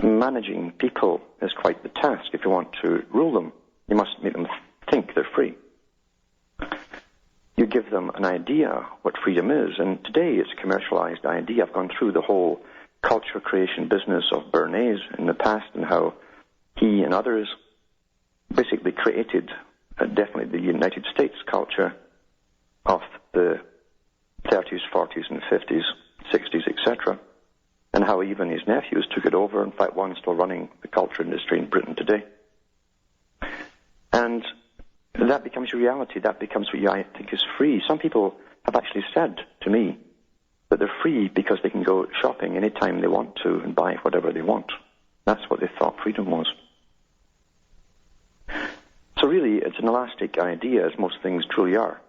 Managing people is quite the task. If you want to rule them, you must make them think they're free. You give them an idea what freedom is, and today it's a commercialized idea. I've gone through the whole culture creation business of Bernays in the past and how he and others basically created definitely the United States culture of the 30s, 40s and 50s, 60s, etc., and how even his nephews took it over. In fact, one's still running the culture industry in Britain today. And that becomes reality. That becomes what I think is free. Some people have actually said to me that they're free because they can go shopping anytime they want to and buy whatever they want. That's what they thought freedom was. So really, it's an elastic idea, as most things truly are.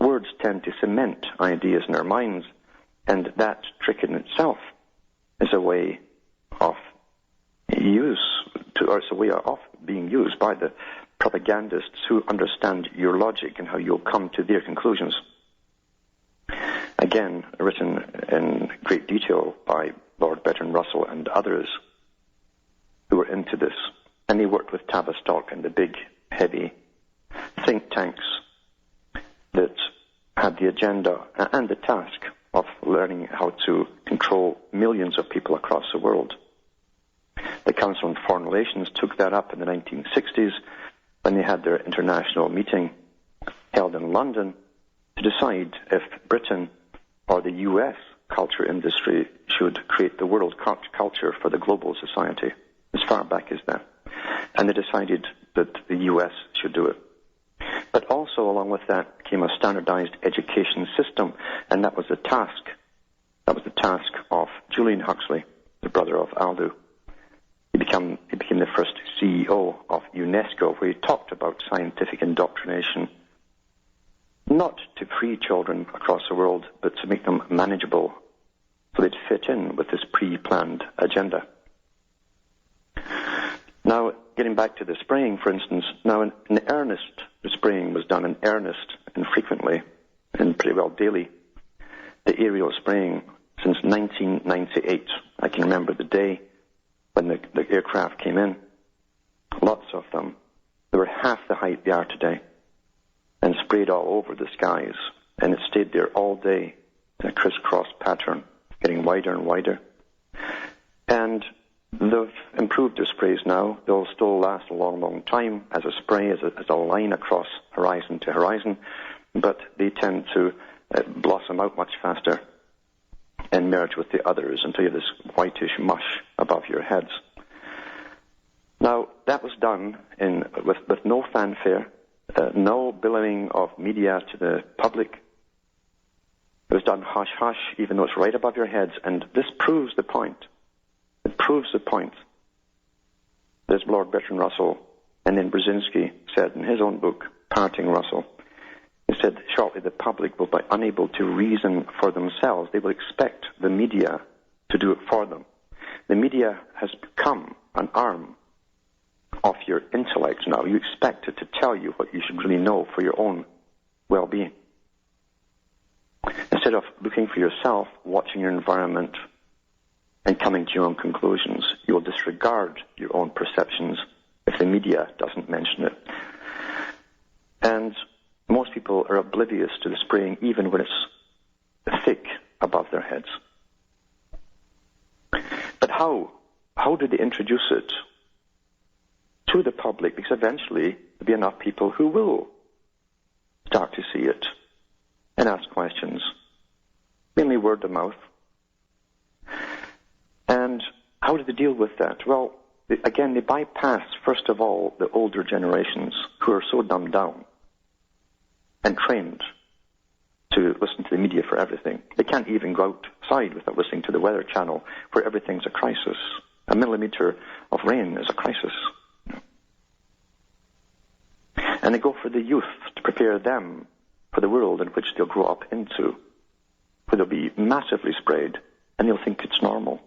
Words tend to cement ideas in our minds, and that trick in itself is a way of it's a way of being used by the propagandists who understand your logic and how you'll come to their conclusions. Again, written in great detail by Lord Bertrand Russell and others who were into this. And they worked with Tavistock and the big, heavy think tanks that had the agenda and the task of learning how to control millions of people across the world. The Council on Foreign Relations took that up in the 1960s when they had their international meeting held in London to decide if Britain or the US culture industry should create the world culture for the global society, as far back as that. And they decided that the US should do it. But also along with that came a standardized education system, and that was the task. That was the task of Julian Huxley, the brother of Aldous. He became the first CEO of UNESCO, where he talked about scientific indoctrination, not to free children across the world, but to make them manageable so they'd fit in with this pre-planned agenda. Now, getting back to the spraying, for instance, now in earnest, the spraying was done in earnest and frequently and pretty well daily. The aerial spraying since 1998. I can remember the day when the aircraft came in. Lots of them. They were half the height they are today and sprayed all over the skies. And it stayed there all day in a crisscross pattern, getting wider and wider. And they've improved their sprays now. They'll still last a long, long time as a spray, as a line across horizon to horizon, but they tend to blossom out much faster and merge with the others until you have this whitish mush above your heads. Now, that was done with no fanfare, no billowing of media to the public. It was done hush-hush, even though it's right above your heads, and this proves the point. It proves the point. There's Lord Bertrand Russell, and then Brzezinski said in his own book, Parting Russell, he said, shortly the public will be unable to reason for themselves. They will expect the media to do it for them. The media has become an arm of your intellect now. You expect it to tell you what you should really know for your own well-being. Instead of looking for yourself, watching your environment, and coming to your own conclusions, you will disregard your own perceptions if the media doesn't mention it. And most people are oblivious to the spraying even when it's thick above their heads. But how did they introduce it to the public? Because eventually there'll be enough people who will start to see it and ask questions, mainly word of mouth. And how did they deal with that? Well, again, they bypass, first of all, the older generations who are so dumbed down and trained to listen to the media for everything. They can't even go outside without listening to the Weather Channel, where everything's a crisis. A millimeter of rain is a crisis. And they go for the youth to prepare them for the world in which they'll grow up into, where they'll be massively sprayed, and they'll think it's normal.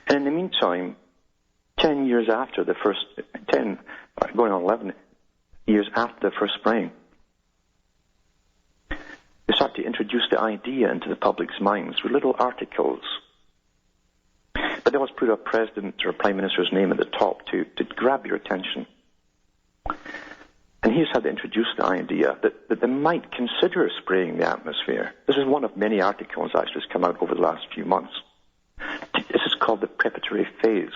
And in the meantime, 10 years after the first, 10, going on 11 years after the first spraying, they start to introduce the idea into the public's minds through little articles. But they always put a president or a prime minister's name at the top to grab your attention. And here's how they introduced the idea that they might consider spraying the atmosphere. This is one of many articles actually that's come out over the last few months. This is called the preparatory phase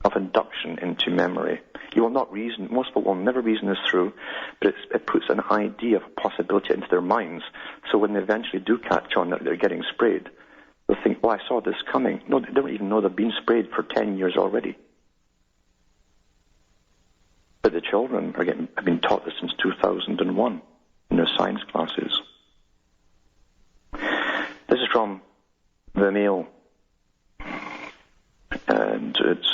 of induction into memory. You will not reason, most people will never reason this through, but it puts an idea of a possibility into their minds. So when they eventually do catch on that they're getting sprayed, they'll think, well, I saw this coming. No, they don't even know they've been sprayed for 10 years already. But the children have been taught this since 2001 in their science classes. This is from the Mail, and it's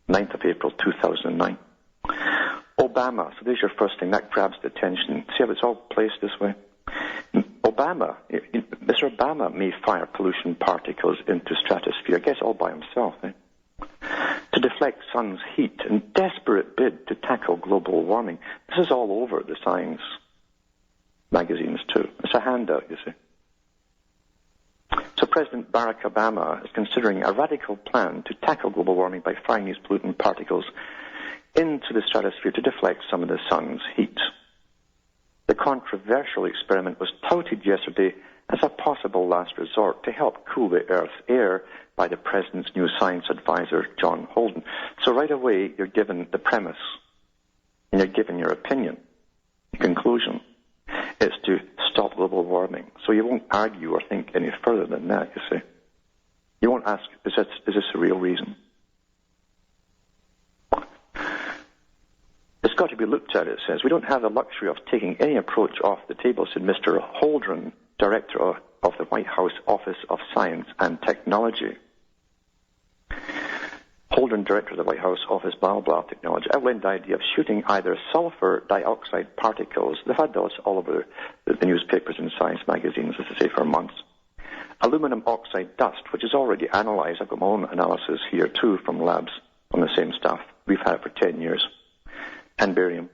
9th of April 2009. Obama, so there's your first thing, that grabs the attention. See how it's all placed this way? Mr. Obama may fire pollution particles into stratosphere, I guess all by himself, to deflect sun's heat in desperate bid to tackle global warming. This is all over the science magazines too. It's a handout, you see. So President Barack Obama is considering a radical plan to tackle global warming by firing these pollutant particles into the stratosphere to deflect some of the sun's heat. The controversial experiment was touted yesterday as a possible last resort to help cool the Earth's air by the President's new science advisor, John Holden. So right away, you're given the premise, and you're given your opinion. The conclusion is to stop global warming. So you won't argue or think any further than that, you see. You won't ask, is this a real reason? It's got to be looked at, it says. We don't have the luxury of taking any approach off the table, said Mr. Holdren, Director of the White House Office of Science and Technology. Holdren, Director of the White House Office, blah, blah, Technology, outlined the idea of shooting either sulfur dioxide particles. They've had those all over the newspapers and science magazines, as I say, for months. Aluminum oxide dust, which is already analyzed. I've got my own analysis here, too, from labs on the same stuff. We've had it for 10 years. And barium.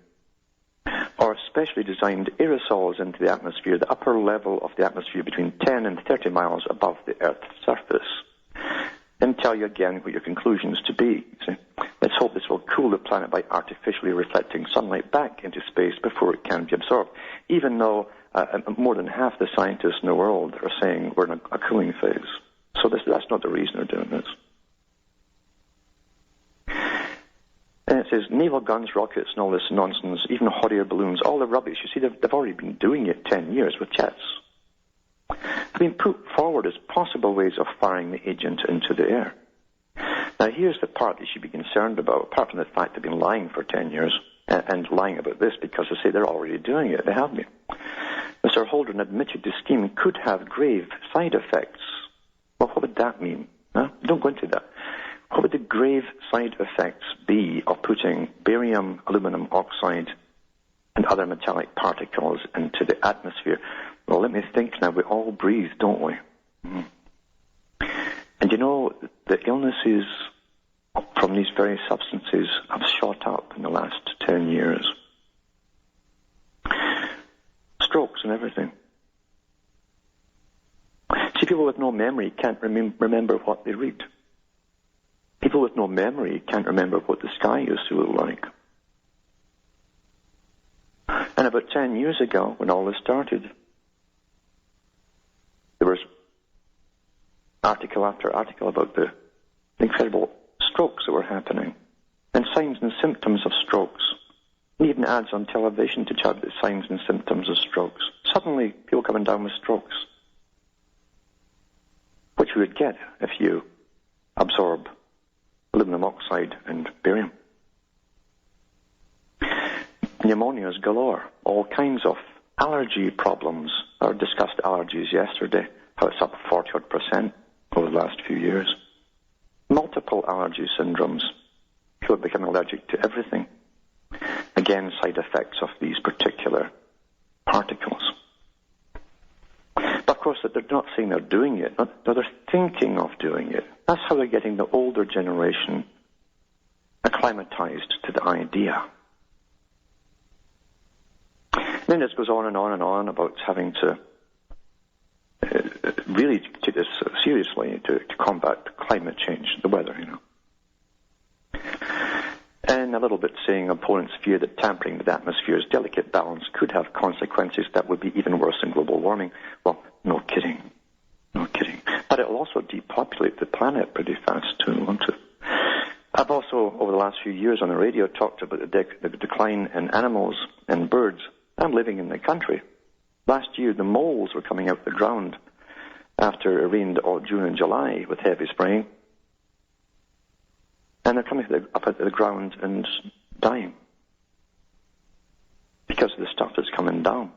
Or specially designed aerosols into the atmosphere, the upper level of the atmosphere between 10 and 30 miles above the Earth's surface. Then tell you again what your conclusions to be. See? Let's hope this will cool the planet by artificially reflecting sunlight back into space before it can be absorbed. Even though more than half the scientists in the world are saying we're in a cooling phase. So that's not the reason they're doing this. And it says naval guns, rockets, and all this nonsense, even hot air balloons, all the rubbish. You see, they've already been doing it 10 years with jets. Have been put forward as possible ways of firing the agent into the air. Now, here's the part you should be concerned about, apart from the fact they've been lying for 10 years, and lying about this because they say they're already doing it. They have been. Mr. Holdren admitted the scheme could have grave side effects. Well, what would that mean? Huh? Don't go into that. What would the grave side effects be of putting barium, aluminum oxide, and other metallic particles into the atmosphere? Well, let me think now. We all breathe, don't we? Mm. And you know, the illnesses from these very substances have shot up in the last 10 years. Strokes and everything. See, people with no memory can't remember what they read. People with no memory can't remember what the sky used to look like. And about 10 years ago, when all this started, there was article after article about the incredible strokes that were happening, and signs and symptoms of strokes, and even ads on television to tell the signs and symptoms of strokes. Suddenly, people coming down with strokes, which you would get if you absorb aluminum oxide and barium. Pneumonias galore, all kinds of allergy problems. I discussed allergies yesterday, how it's up 40% over the last few years. Multiple allergy syndromes. People become allergic to everything. Again, side effects of these particular particles. But of course, they're not saying they're doing it, they're thinking of doing it. That's how they're getting the older generation acclimatized to the idea. Then this goes on and on and on about having to really take this seriously to combat climate change, the weather, And a little bit saying opponents fear that tampering with the atmosphere's delicate balance could have consequences that would be even worse than global warming. Well, no kidding. No kidding. But it will also depopulate the planet pretty fast too, won't it? I've also, over the last few years on the radio, talked about the decline in animals and birds. I'm living in the country. Last year, the moles were coming out of the ground after it rained all June and July with heavy spraying. And they're coming up out of the ground and dying because of the stuff that's coming down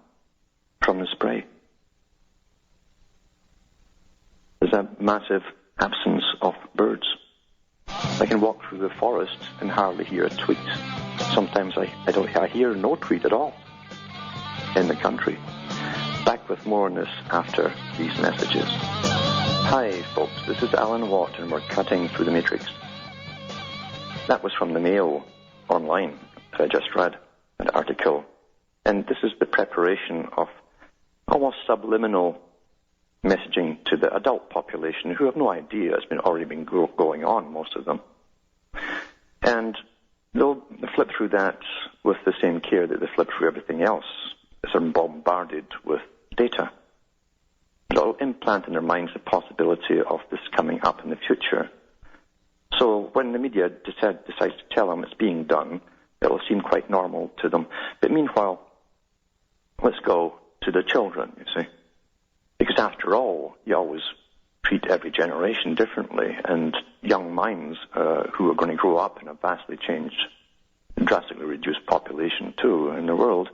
from the spray. There's a massive absence of birds. I can walk through the forest and hardly hear a tweet. Sometimes I hear no tweet at all in the country. Back with more on this after these messages. Hi folks, this is Alan Watt and we're cutting through the matrix. That was from the Mail online that I just read, an article. And this is the preparation of almost subliminal messaging to the adult population who have no idea it's already been going on, most of them. And they'll flip through that with the same care that they flip through everything else. They're bombarded with data. It'll implant in their minds the possibility of this coming up in the future. So when the media decides to tell them it's being done, it'll seem quite normal to them. But meanwhile, let's go to the children, you see. Because after all, you always treat every generation differently, and young minds who are going to grow up in a vastly changed, drastically reduced population too in the world,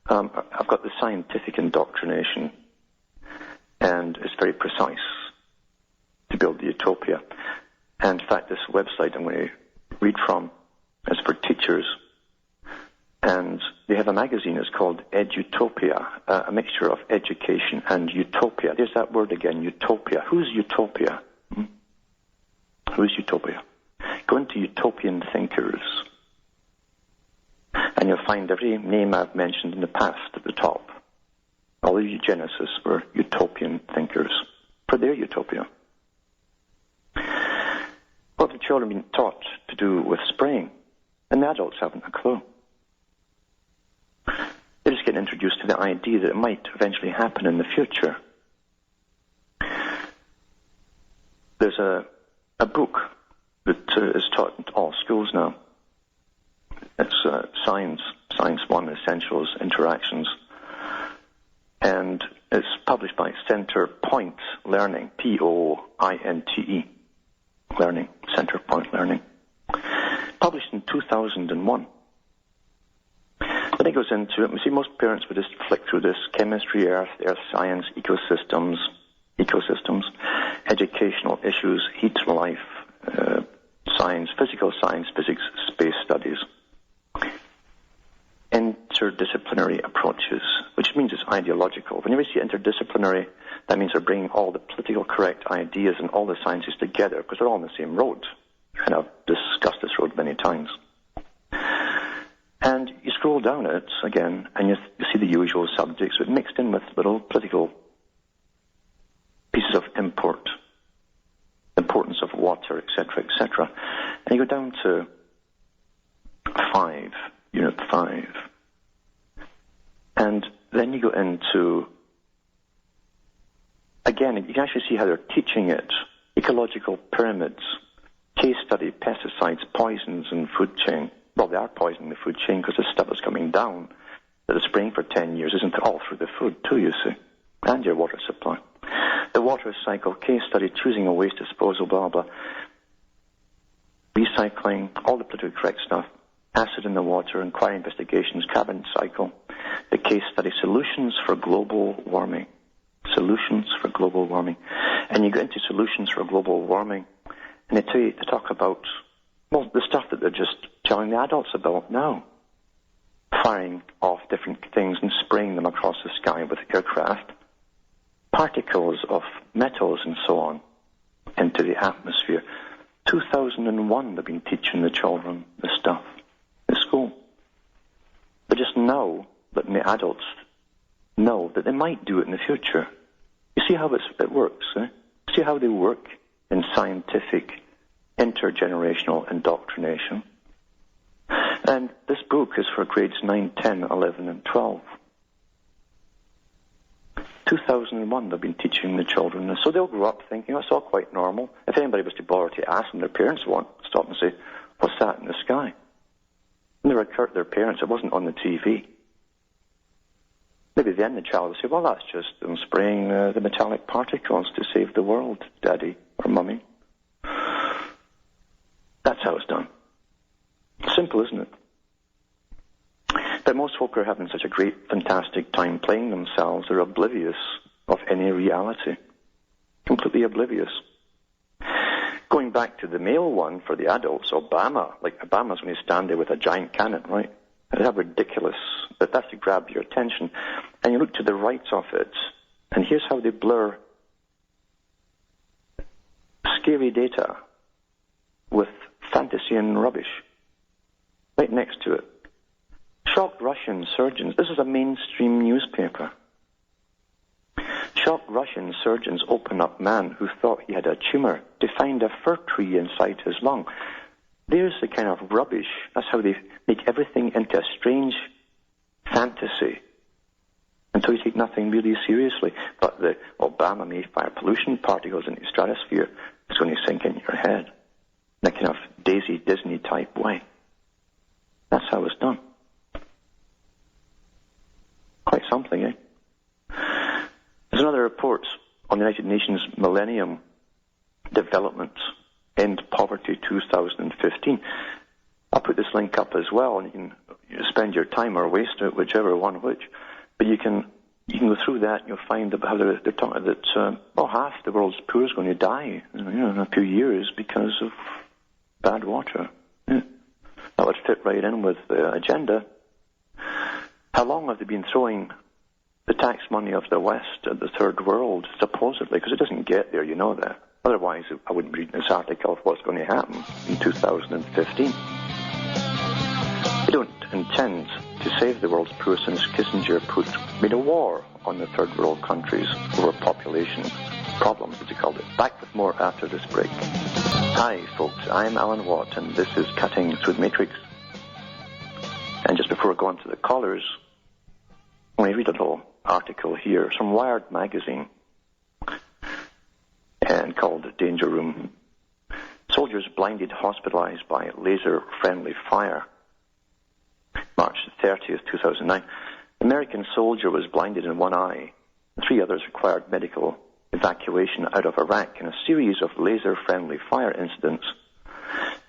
I've got the scientific indoctrination, and it's very precise to build the utopia. And in fact, this website I'm going to read from is for teachers, and they have a magazine. It's called Edutopia, a mixture of education and utopia. There's that word again, utopia. Who's utopia? Who's utopia? Go into Utopian Thinkers, and you'll find every name I've mentioned in the past at the top. All the eugenicists were utopian thinkers for their utopia. What have the children been taught to do with spraying? And the adults haven't a clue. They're just getting introduced to the idea that it might eventually happen in the future. There's a book that is taught in all schools now. It's Science 1, Essentials, Interactions. And it's published by Center Point Learning, P-O-I-N-T-E, Learning, Center Point Learning. Published in 2001. Then it goes into it. You see, most parents would just flick through this: chemistry, earth science, ecosystems, educational issues, heat and life, science, physical science, physics, space studies. Interdisciplinary approaches, which means it's ideological. Whenever you see interdisciplinary, that means they're bringing all the political correct ideas and all the sciences together because they're all on the same road. And I've discussed this road many times. And you scroll down it again, and you see the usual subjects, but mixed in with little political pieces of importance of water, etc., etc. And you go down to Unit 5. And then you go into, again, you can actually see how they're teaching it. Ecological pyramids, case study, pesticides, poisons, and food chain. Well, they are poisoning the food chain because the stuff that's coming down that is spraying for 10 years isn't all through the food too, you see, and your water supply. The water cycle, case study, choosing a waste disposal, blah, blah. Recycling, all the politically correct stuff. Acid in the water, inquiry investigations, carbon cycle. The case study, solutions for global warming. Solutions for global warming. And you go into solutions for global warming, and they talk about, well, the stuff that they're just telling the adults about now. Firing off different things and spraying them across the sky with aircraft. Particles of metals and so on into the atmosphere. 2001 they've been teaching the children this stuff in school. But just now letting the adults know that they might do it in the future. You see how it works, eh? See how they work in scientific intergenerational indoctrination. And this book is for grades 9, 10, 11, and 12. 2001 they've been teaching the children this, so they'll grow up thinking, oh, it's all quite normal. If anybody was to bother to ask them, their parents won't stop and say, what's that in the sky? And they recur to their parents, it wasn't on the TV. Maybe then the child will say, well, that's just them spraying the metallic particles to save the world, Daddy or Mummy. That's how it's done. Simple, isn't it? But most folk are having such a great, fantastic time playing themselves, they're oblivious of any reality. Completely oblivious. Going back to the male one for the adults, Obama's when you stand there with a giant cannon, right? That's ridiculous, but that's to grab your attention. And you look to the right of it, and here's how they blur scary data with fantasy and rubbish right next to it. Shocked Russian surgeons. This is a mainstream newspaper. Shocked Russian surgeons open up man who thought he had a tumor to find a fir tree inside his lung. There's the kind of rubbish. That's how they make everything into a strange fantasy until you take nothing really seriously. But the Obama may fire pollution particles into the stratosphere. It's going to sink in your head in a kind of Daisy Disney type way. That's how it's done. Quite something, eh? There's another report on the United Nations Millennium Development End Poverty 2015. I'll put this link up as well, and you can spend your time or waste it, whichever one which. But you can go through that, and you'll find how they're talking that half the world's poor is going to die in a few years because of bad water. Yeah. That would fit right in with the agenda. How long have they been throwing the tax money of the West at the third world, supposedly? Because it doesn't get there, you know that. Otherwise, I wouldn't be reading this article of what's going to happen in 2015. They don't intend to save the world's poor since Kissinger made a war on the third world countries over population problems, as he called it. Back with more after this break. Hi, folks. I'm Alan Watt, and this is Cutting Through the Matrix. And just before I go on to the callers, I'm going to read a little article here from Wired magazine and called Danger Room. Soldiers blinded, hospitalized by laser-friendly fire. March 30th, 2009. American soldier was blinded in one eye. 3 others required medical evacuation out of Iraq in a series of laser-friendly fire incidents.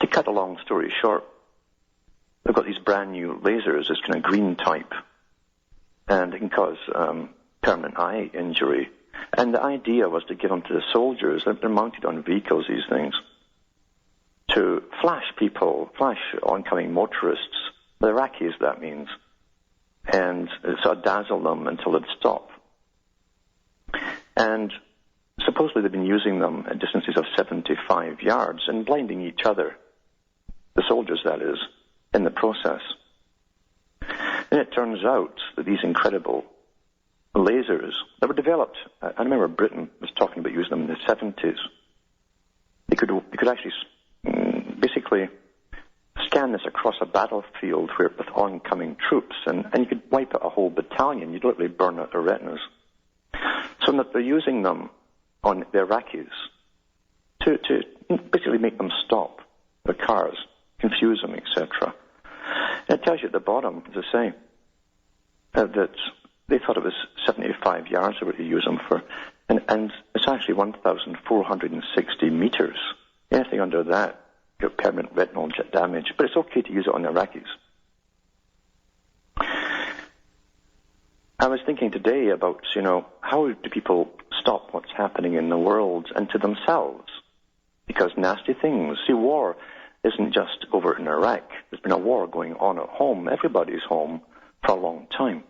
To cut a long story short, they've got these brand new lasers, this kind of green type, and it can cause permanent eye injury. And the idea was to give them to the soldiers. They're mounted on vehicles, these things, to flash oncoming motorists, the Iraqis, that means, and sort of dazzle them until they'd stop. And supposedly they've been using them at distances of 75 yards and blinding each other, the soldiers, that is, in the process. And it turns out that these incredible lasers that were developed, I remember Britain was talking about using them in the 70s. They could actually basically scan this across a battlefield with oncoming troops, and you could wipe out a whole battalion. You'd literally burn out their retinas. So that they're using them on the Iraqis to basically make them stop their cars, confuse them, etc. And it tells you at the bottom, as I say, that they thought it was 75 yards they were to use them for, and it's actually 1,460 meters. Anything under that, you have permanent retinal damage, but it's okay to use it on the Iraqis. I was thinking today about, how do people stop what's happening in the world and to themselves? Because nasty things. See, war isn't just over in Iraq. There's been a war going on at home. Everybody's home for a long time.